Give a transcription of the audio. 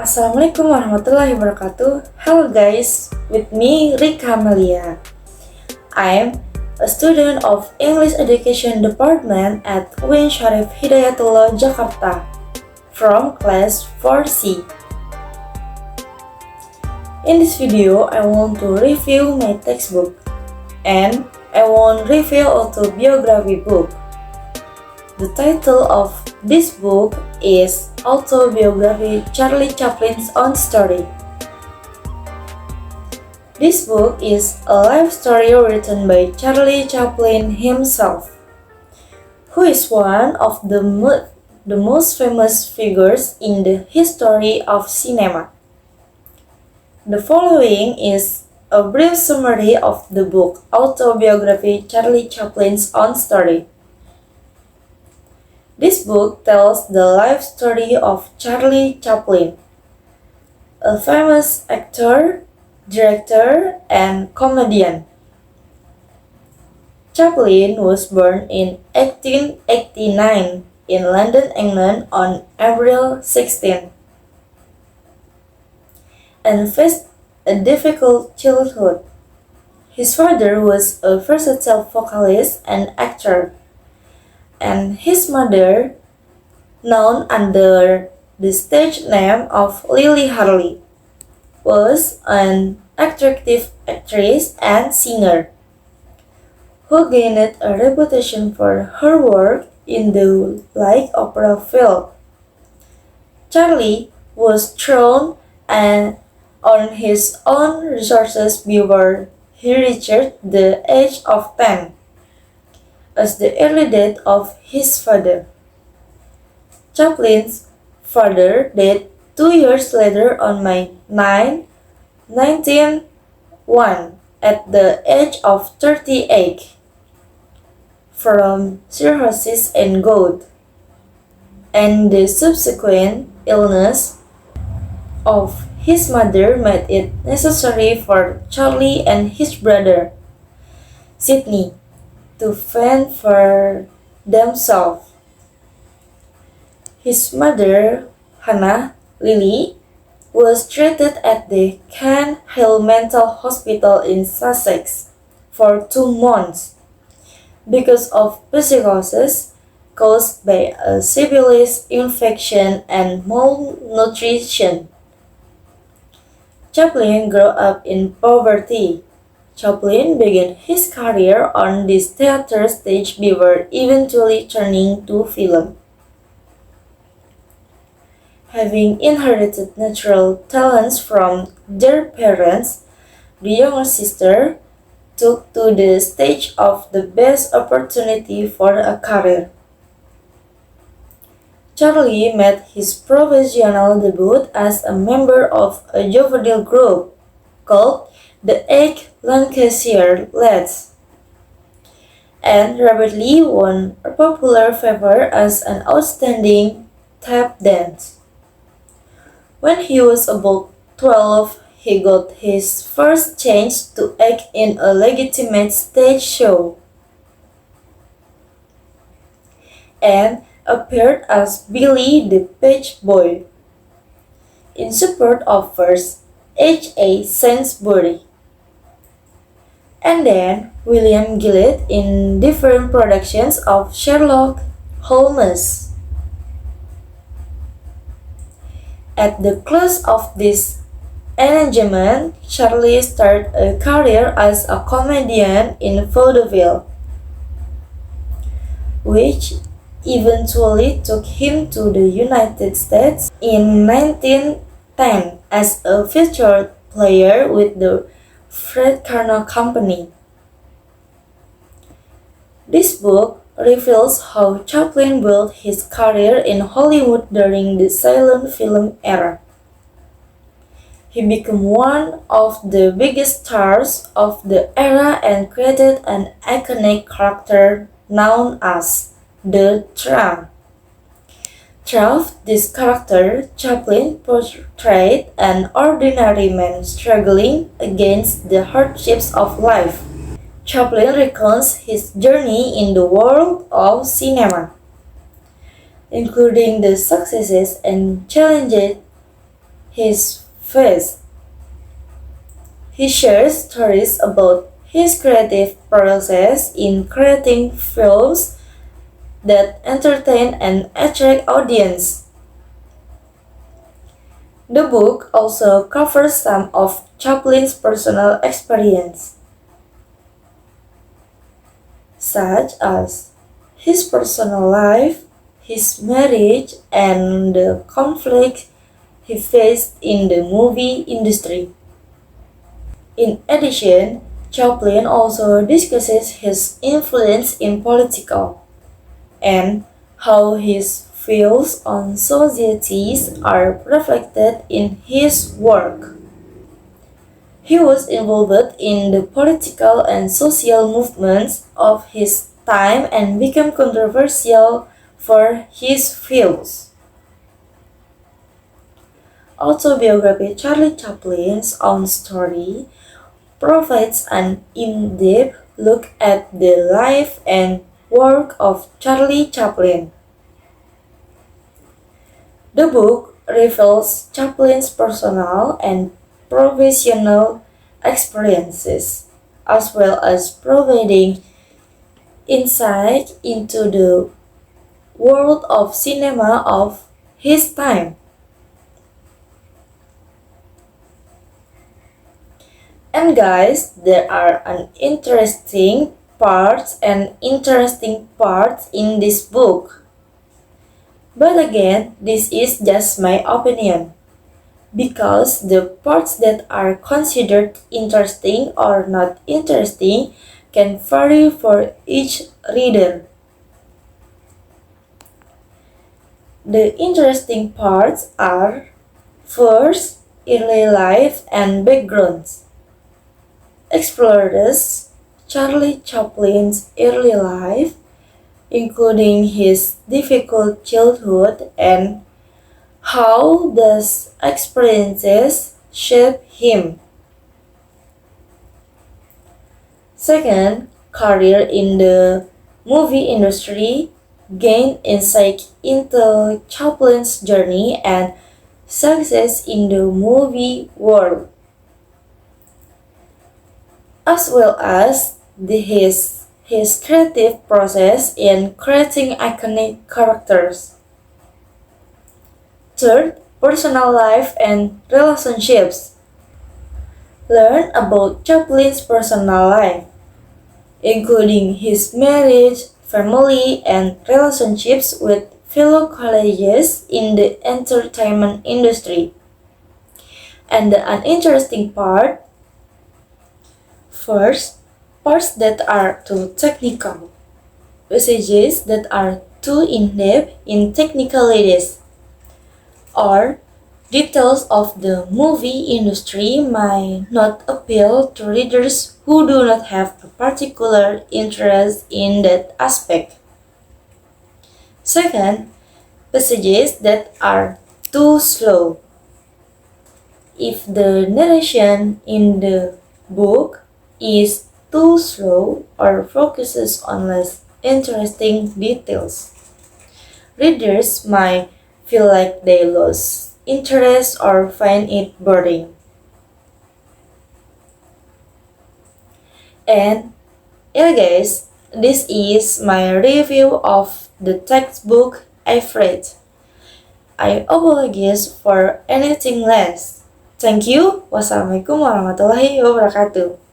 Assalamualaikum warahmatullahi wabarakatuh. Hello guys, with me RikA Amelia. I'm a student of English Education Department at UIN Syarif Hidayatullah, Jakarta from class 4C. In this video, I want to review my textbook and I want to review autobiography book. The title of this book is Autobiography, Charlie Chaplin's Own Story. This book is a life story written by Charlie Chaplin himself, who is one of the most famous figures in the history of cinema. The following is a brief summary of the book Autobiography, Charlie Chaplin's Own Story. This book tells the life story of Charlie Chaplin, a famous actor, director, and comedian. Chaplin was born in 1889 in London, England on April 16, and faced a difficult childhood. His father was a versatile vocalist and actor, and his mother, known under the stage name of Lily Harley, was an attractive actress and singer who gained a reputation for her work in the light opera field. Charlie was thrown on his own resources before he reached the age of 10. As the early death of his father. Chaplin's father died 2 years later on May 9, 1901 at the age of 38 from cirrhosis and gout, and the subsequent illness of his mother made it necessary for Charlie and his brother, Sidney, to fend for themselves. His mother, Hannah Lily, was treated at the Kent Hill Mental Hospital in Sussex for 2 months because of psychosis caused by a syphilis infection and malnutrition. Chaplin grew up in poverty. Chaplin began his career on the theater stage before eventually turning to film. Having inherited natural talents from their parents, the younger sister took to the stage of the best opportunity for a career. Charlie made his professional debut as a member of a juvenile group called the Egg Lancashire Lads, and rapidly won a popular favor as an outstanding tap dance. When he was about 12, he got his first chance to act in a legitimate stage show and appeared as Billy the Page Boy in support of first H.A. Sainsbury, and then William Gillett in different productions of Sherlock Holmes. At the close of this engagement, Charlie started a career as a comedian in vaudeville, which eventually took him to the United States in 1910 as a featured player with the Fred Karno Company. This book reveals how Chaplin built his career in Hollywood during the silent film era. He became one of the biggest stars of the era and created an iconic character known as the Tramp. Through this character, Chaplin portrayed an ordinary man struggling against the hardships of life. Chaplin recounts his journey in the world of cinema, including the successes and challenges his face. He shares stories about his creative process in creating films that entertain and attract audience. The book also covers some of Chaplin's personal experience, such as his personal life, his marriage, and the conflict he faced in the movie industry. In addition, Chaplin also discusses his influence in political and how his views on societies are reflected in his work. He was involved in the political and social movements of his time and became controversial for his views. Autobiography Charlie Chaplin's own story provides an in-depth look at the life and work of Charlie Chaplin. The book reveals Chaplin's personal and professional experiences, as well as providing insight into the world of cinema of his time. And guys, there are interesting parts in this book. But again, this is just my opinion, because the parts that are considered interesting or not interesting can vary for each reader. The interesting parts are: first, early life and backgrounds. Explores Charlie Chaplin's early life, including his difficult childhood and how those experiences shape him. Second, career in the movie industry. Gain insight into Chaplin's journey and success in the movie world, as well as his creative process in creating iconic characters. Third, personal life and relationships. Learn about Chaplin's personal life, including his marriage, family, and relationships with fellow colleagues in the entertainment industry. And the uninteresting part: first, parts that are too technical, passages that are too in-depth in technicalities, or details of the movie industry might not appeal to readers who do not have a particular interest in that aspect. Second, passages that are too slow. If the narration in the book is too slow or focuses on less interesting details, readers might feel like they lose interest or find it boring. And yeah guys, this is my review of the textbook I've read. I apologize for anything less. Thank you. Wassalamualaikum warahmatullahi wabarakatuh.